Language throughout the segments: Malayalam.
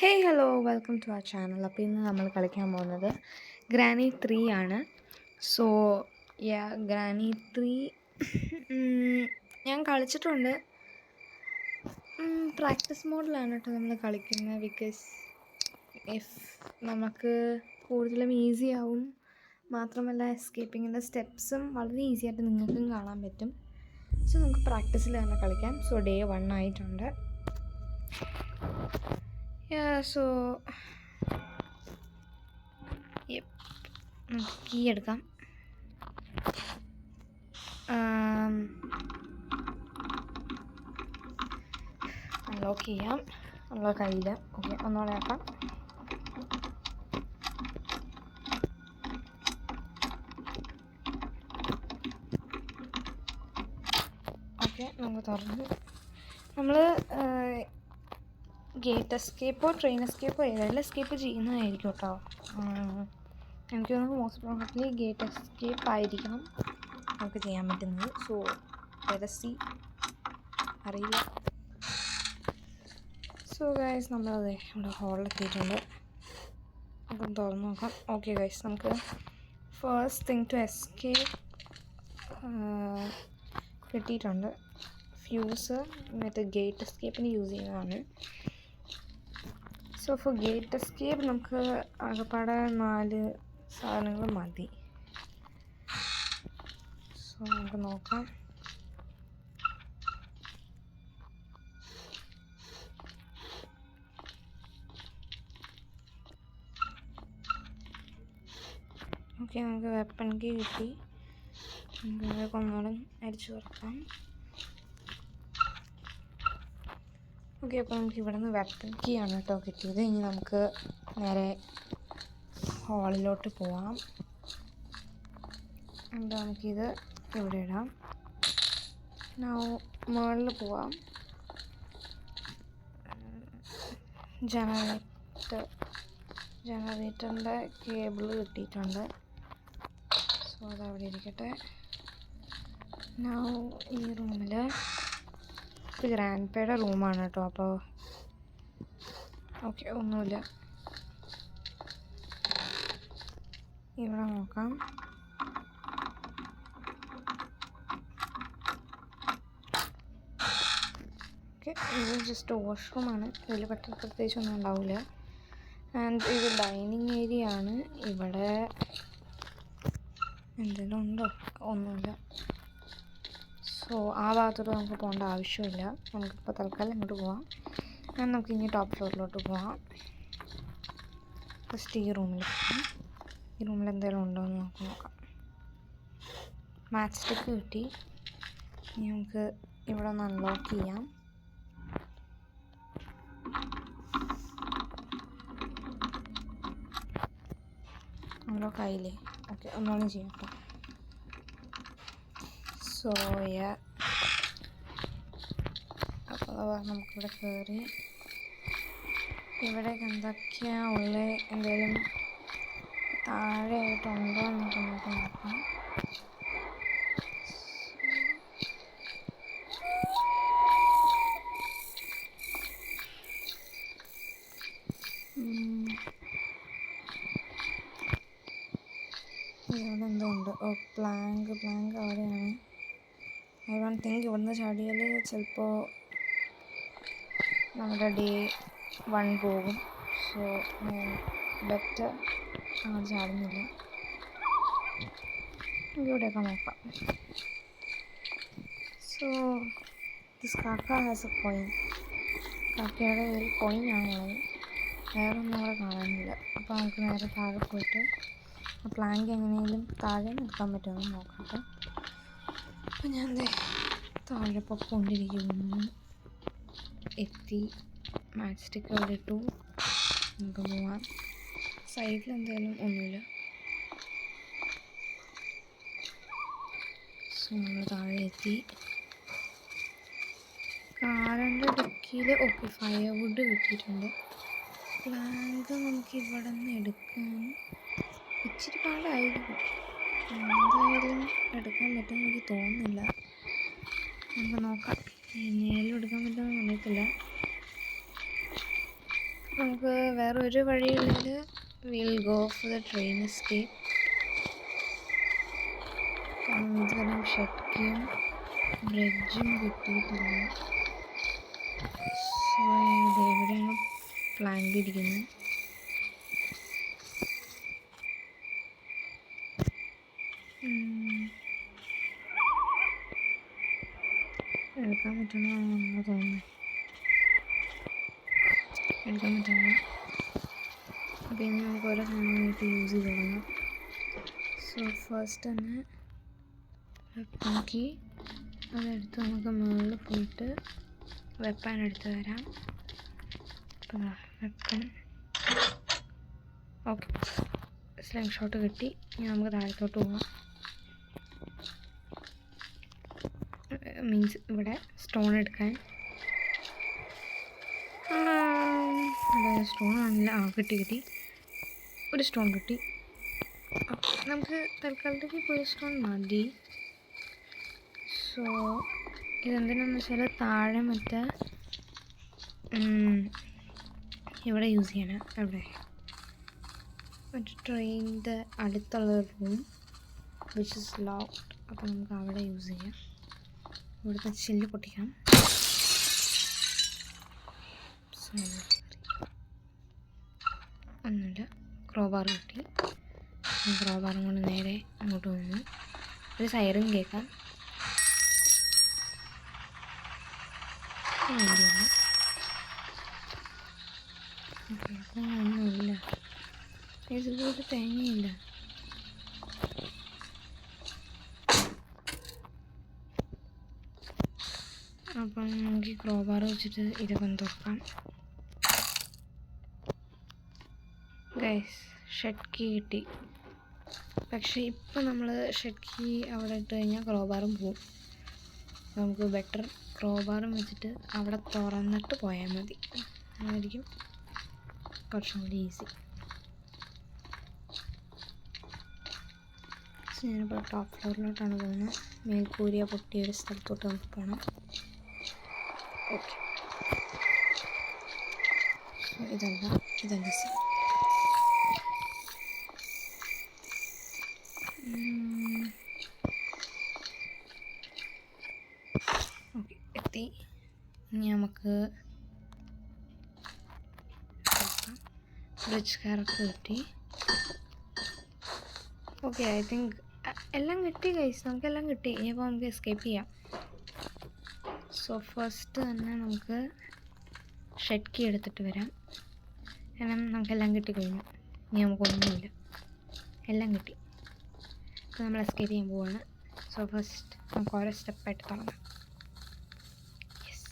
Hey hello welcome to our channel. അപ്പോൾ ഇന്ന് നമ്മൾ കളിക്കാൻ പോകുന്നത് ഗ്രാനി 3 ആണ്. സോ ഗ്രാനി 3 ഞാൻ കളിച്ചിട്ടുണ്ട്. പ്രാക്ടീസ് മോഡിലാണ് കേട്ടോ നമ്മൾ കളിക്കുന്നത്. ബിക്കോസ് നമുക്ക് കൂടുതലും ഈസി ആവും. മാത്രമല്ല എസ്കേപ്പിങ്ങിൻ്റെ സ്റ്റെപ്സും വളരെ ഈസി ആയിട്ട് നിങ്ങൾക്കും കാണാൻ പറ്റും. സോ നമുക്ക് പ്രാക്ടീസിൽ തന്നെ കളിക്കാം. സോ ഡേ 1 ആയിട്ടുണ്ട്. സോ നമുക്ക് കീ എടുക്കാം. അൺലോക്ക് ചെയ്യാം. അൺലോക്ക് ആയില്ല. ഓക്കെ, ഒന്നുകൂടെ ആക്കാം. ഓക്കെ, നമുക്ക് തുറന്ന് നമ്മൾ ഗേറ്റ് എസ്കേപ്പോ ട്രെയിൻ എസ്കേപ്പോ ഏതെല്ലാം എസ്കേപ്പ് ചെയ്യുന്നതായിരിക്കും കേട്ടോ. എനിക്ക് തോന്നുന്നു മോസ്റ്റ് പ്രോബബ്ലി ഗേറ്റ് എസ്കേപ്പ് ആയിരിക്കണം നമുക്ക് ചെയ്യാൻ പറ്റുന്നത്. സോ ലെറ്റ്സ് അറിയില്ല. സോ ഗൈസ്, നമ്മളത് നമ്മുടെ ഹോളിലെത്തിയിട്ടുണ്ട്. നമുക്ക് തുറന്ന് നോക്കാം. ഓക്കെ ഗൈസ്, നമുക്ക് ഫസ്റ്റ് തിങ് ടു എസ്കേപ്പ് കിട്ടിയിട്ടുണ്ട്. ഫ്യൂസ് മറ്റേ ഗേറ്റ് എസ്കേപ്പിന് യൂസ് ചെയ്യുന്നതാണ്. സോ ഫോർ ഗേറ്റ് എസ്കേപ്പ് നമുക്ക് ആകെപ്പാടെ 4 സാധനങ്ങൾ മതി. സോ നമുക്ക് നോക്കാം. ഓക്കെ, നമുക്ക് വെപ്പൺ കീ കിട്ടി. നമുക്ക് ഒന്നുകൂടെ അടിച്ചു തുറക്കാം. ഓക്കെ, അപ്പോൾ നമുക്ക് ഇവിടെ നിന്ന് വെപ്പൺ കീ ആണ് കേട്ടോ കിട്ടിയത്. ഇനി നമുക്ക് നേരെ ഹാളിലോട്ട് പോവാം. എന്താ, നമുക്കിത് ഇവിടെ ഇടാം. മുകളിൽ പോവാം. ജനറേറ്ററിൻ്റെ കേബിൾ കിട്ടിയിട്ടുണ്ട്. സോ അതവിടെ ഇരിക്കട്ടെ. ഈ റൂമിൽ ഇത് ഗ്രാൻഡ് പേയുടെ റൂമാണ് കേട്ടോ. അപ്പോൾ ഓക്കെ, ഒന്നുമില്ല. ഇവിടെ നോക്കാം. ഓക്കെ, ഇത് ജസ്റ്റ് വാഷ്റൂമാണ്. ഇതിൽ പെട്ടെന്ന് പ്രത്യേകിച്ചൊന്നും ഉണ്ടാവില്ല. ആൻഡ് ഇത് ഡൈനിങ് ഏരിയ ആണ്. ഇവിടെ എന്തെങ്കിലും ഉണ്ടോ? ഒന്നുമില്ല. സോ ആ ഭാഗത്തോട്ട് നമുക്ക് പോകേണ്ട ആവശ്യമില്ല. നമുക്കിപ്പോൾ തൽക്കാലം ഇങ്ങോട്ട് പോവാം. നമുക്ക് ഇനി ടോപ്പ് ഫ്ലോറിലോട്ട് പോവാം. ഫസ്റ്റ് ഈ റൂമിൽ പോകാം. ഈ റൂമിൽ എന്തെങ്കിലും ഉണ്ടോ എന്ന് നമുക്ക് നോക്കാം. മാച്ച് സ്റ്റിക്ക് കിട്ടി. ഇനി നമുക്ക് ഇവിടെ ഒന്ന് അൺലോക്ക് ചെയ്യാം. അൺലോക്ക് ആയില്ലേ? ഓക്കെ, ഒന്നുകൂടി ചെയ്യാം കേട്ടോ. സോ അപ്പോൾ നമുക്കിവിടെ കയറി ഇവിടേക്ക് എന്തൊക്കെയാണ് ഉള്ളത്, എന്തെങ്കിലും താഴെ ആയിട്ടുണ്ടോ എന്നൊക്കെ നമുക്ക് നോക്കാം. ഇവിടെ എന്തോ ഉണ്ട്. പ്ലാങ്ക് അവിടെയാണ്. ഐ ഡോണ്ട് തിങ്ക് ഇവിടുന്ന് ചാടിയാൽ ചിലപ്പോൾ നമ്മുടെ ഡേ 1 പോകും. സോ ബെറ്റർ അങ്ങോട്ട് ചാടുന്നില്ല. ഇവിടെയൊക്കെ നോക്കാം. സോ ദിസ് കാക്ക ഹാസ് എ കോയിൻ. കാക്കയുടെ ഒരു കോയിനാണുള്ളത്. വേറെ ഒന്നും അവിടെ കാണാനില്ല. അപ്പോൾ നമുക്ക് നേരെ താഴെ പോയിട്ട് ആ പ്ലാങ്ക് എങ്ങനെയെങ്കിലും താഴെ നിൽക്കാൻ പറ്റുമെന്ന് നോക്കട്ടെ. അപ്പോൾ ഞാൻ താഴെ പൊക്കൊണ്ടിരിക്കുന്നു. എത്തി. മാച്ച് സ്റ്റിക്ക് അവിടെ ഇട്ടു. നമുക്ക് പോവാം. സൈഡിൽ എന്തായാലും ഒന്നുമില്ല. സോ നമ്മൾ താഴെ എത്തി. കാറിൻ്റെ ഡിക്കിയിൽ ഓക്കെ ഫയർവുഡ് കിട്ടിയിട്ടുണ്ട്. പ്ലാങ്ക് നമുക്ക് ഇവിടെ നിന്ന് എടുക്കാൻ ഇച്ചിരി പാടായിരിക്കും. എന്തായാലും എടുക്കാൻ പറ്റുമെന്ന് എനിക്ക് തോന്നുന്നില്ല. നമുക്ക് നോക്കാം. എങ്ങനെയാലും എടുക്കാൻ പറ്റുമെന്ന് അറിയത്തില്ല. നമുക്ക് വേറെ ഒരു വഴിയുള്ളത് will go for the train escape. ഇതുവരെ ഷെഡ്ക്കിയും ബ്രിഡ്ജും കിട്ടിയിട്ടില്ല. സോ ഇതെവിടെയാണ് പ്ലാങ്ക് ഇരിക്കുന്നത്? എടുക്കാൻ പറ്റണമെന്നാണ് തോന്നുന്നത്. എടുക്കാൻ പറ്റുന്നു. അപ്പോൾ ഇനി നമുക്ക് ഓരോ സാധനങ്ങളായിട്ട് യൂസ് ചെയ്ത് തുടങ്ങാം. സോ ഫസ്റ്റ് തന്നെ വെപ്പൺ അതെടുത്ത് നമുക്ക് മുകളിൽ പോയിട്ട് വെപ്പൺ എടുത്ത് തരാം. അപ്പോൾ വെപ്പൺ ഓക്കെ, സ്ലിംഗ് ഷോട്ട് കിട്ടി. ഇനി നമുക്ക് താഴത്തോട്ട് പോകാം. മീൻസ് ഇവിടെ സ്റ്റോൺ എടുക്കാൻ. അതെ, സ്റ്റോൺ ആണില്ല. കിട്ടി ഒരു സ്റ്റോൺ കിട്ടി. നമുക്ക് തൽക്കാലത്തേക്ക് ഇപ്പോൾ ഒരു സ്റ്റോൺ മതി. സോ ഇതെന്തിനാന്ന് വെച്ചാൽ താഴെ മറ്റേ ഇവിടെ യൂസ് ചെയ്യണം. എവിടെ മറ്റേ ട്രെയിനിൻ്റെ അടുത്തുള്ള റൂം വിച്ച് ഇസ് ലോക്ക്ഡ്. അപ്പോൾ നമുക്ക് അവിടെ യൂസ് ചെയ്യാം. ഇവിടുത്തെ ചില്ല് പൊട്ടിക്കാം. ഒന്നുമില്ല. ക്രോബാർ കിട്ടി. ക്രോബാറും കൊണ്ട് നേരെ അങ്ങോട്ട് വന്നു. ഒരു സൈറൻ കേൾക്കാം. ഒന്നുമില്ല. ഇതുപോലെ തേങ്ങയില്ല. അപ്പം നമുക്ക് ഈ ക്രോബാർ വെച്ചിട്ട് ഇതൊക്കെ ഒന്ന് തുറക്കാം. ഗൈസ്, ഷെഡ് കീ കിട്ടി. പക്ഷേ ഇപ്പം നമ്മൾ ഷെഡ് കീ അവിടെ ഇട്ട് കഴിഞ്ഞാൽ ക്രോബാറും പോവും. നമുക്ക് ബെറ്റർ ക്രോബാറും വെച്ചിട്ട് അവിടെ തുറന്നിട്ട് പോയാൽ മതി. അതായിരിക്കും കുറച്ചും കൂടി ഈസി. ഞാനിപ്പോൾ ടോപ്പ് ഫ്ലോറിലോട്ടാണ് പോകുന്നത്. മേൽക്കൂരിയ പൊട്ടിയൊരു സ്ഥലത്തോട്ട് നമുക്ക് പോകണം. ഓക്കെ, ഇതല്ല സി. ഓക്കെ, എത്തി. ഇനി നമുക്ക് ബ്രിഡ്ജ് കാർക്ക് കിട്ടി. ഓക്കെ, ഐ തിങ്ക് എല്ലാം കിട്ടി ഗൈസ്. നമുക്കെല്ലാം കിട്ടി. ഇനിയിപ്പോൾ നമുക്ക് എസ്കേപ്പ് ചെയ്യാം. സോ ഫസ്റ്റ് തന്നെ നമുക്ക് ഷെഡ് കീ എടുത്തിട്ട് വരാം. കാരണം നമുക്കെല്ലാം കിട്ടിക്കഴിഞ്ഞു. ഇനി നമുക്കൊന്നുമില്ല, എല്ലാം കിട്ടി. അപ്പോൾ നമ്മൾ എസ്കേപ്പ് ചെയ്യാൻ പോവാണ്. സോ ഫസ്റ്റ് നമുക്ക് ഓരോ സ്റ്റെപ്പായിട്ട് തുടങ്ങാം. യെസ്,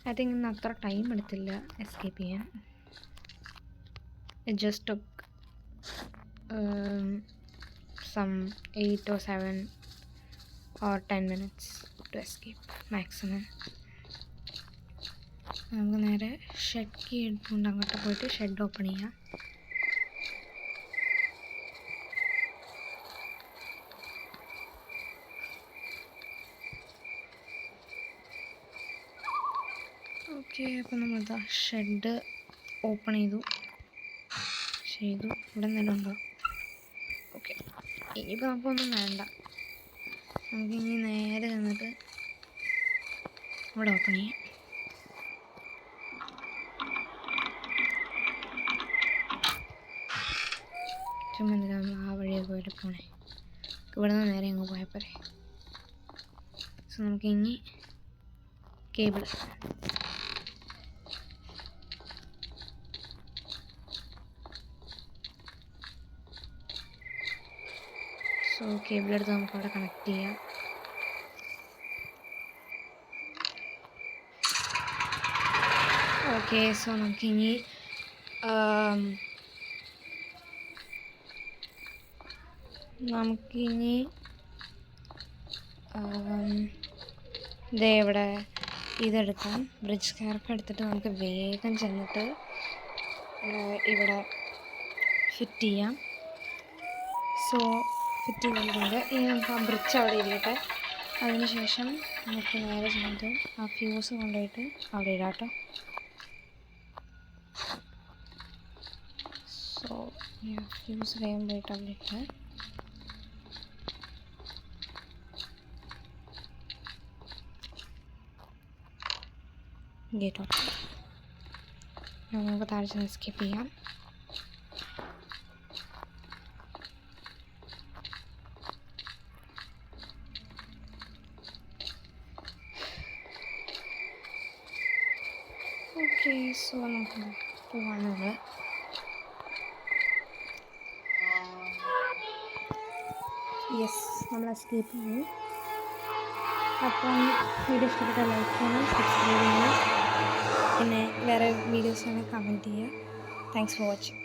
ഐ തിങ്ക് ഇന്ന് അത്ര ടൈം എടുത്തില്ല എസ്കേപ്പ് ചെയ്യാൻ. It just took some 8 or 7 or 10 minutes to escape maximum. നമുക്ക് നേരെ ഷെഡ് കീ എടുത്തുകൊണ്ട് അങ്ങോട്ട് പോയിട്ട് ഷെഡ് ഓപ്പൺ ചെയ്യാം. ഓക്കെ, അപ്പോൾ നമ്മളിതാ ഷെഡ് ഓപ്പൺ ചെയ്തു. ഇവിടെ എന്തെങ്കിലും ഉണ്ടോ? ഓക്കെ, ഇനിയിപ്പോൾ നമുക്കൊന്നും വേണ്ട. നമുക്കിനി നേരെ നിന്നിട്ട് ഇവിടെ ഓപ്പൺ ചെയ്യാം. ചുമ്മാ നമ്മൾ ആ വഴിയൊക്കെ പോയിട്ട് പോണേ. ഇവിടെ നിന്ന് നേരെ അങ്ങ് പോയാൽ പോരെ. സോ നമുക്കിനി കേബിൾ. സോ കേബിളെടുത്ത് നമുക്ക് അവിടെ കണക്ട് ചെയ്യാം. ഓക്കെ, സോ നമുക്കിനി ഇതേ ഇവിടെ ഇതെടുക്കാം. ബ്രിഡ്ജ് കാർക്ക് എടുത്തിട്ട് നമുക്ക് വേഗം ചെന്നിട്ട് ഇവിടെ ഫിറ്റ് ചെയ്യാം. സോ ഫിറ്റ് ചെയ്തിട്ടുണ്ട്. ഇനി നമുക്ക് ആ ബ്രിഡ്ജ് അവിടെ ഇരിക്കട്ടെ. അതിനുശേഷം നമുക്ക് നേരെ ചെന്നിട്ട് ആ ഫ്യൂസ് കൊണ്ടുപോയിട്ട് അവിടെ ഇടാം കേട്ടോ. സോ ഫ്യൂസ് വേഗം പോയിട്ട് അവിടെ ഇട്ട് ഗേറ്റ് ഓപ്പൺ. നമുക്ക് താഴെ ചെന്ന് സ്കിപ്പ് ചെയ്യാം. ഓക്കെ, സോ നമുക്ക് പോവാണ്. നമ്മൾ എസ്കേപ്പ് ചെയ്യും. അപ്പം വീഡിയോ ഇഷ്ടപ്പെട്ടാൽ ലൈക്ക് ചെയ്യണം, സബ്സ്ക്രൈബ് ചെയ്യണം, പിന്നെ വേറെ വീഡിയോസാണ് കമൻറ്റ് ചെയ്യുക. Thanks for watching.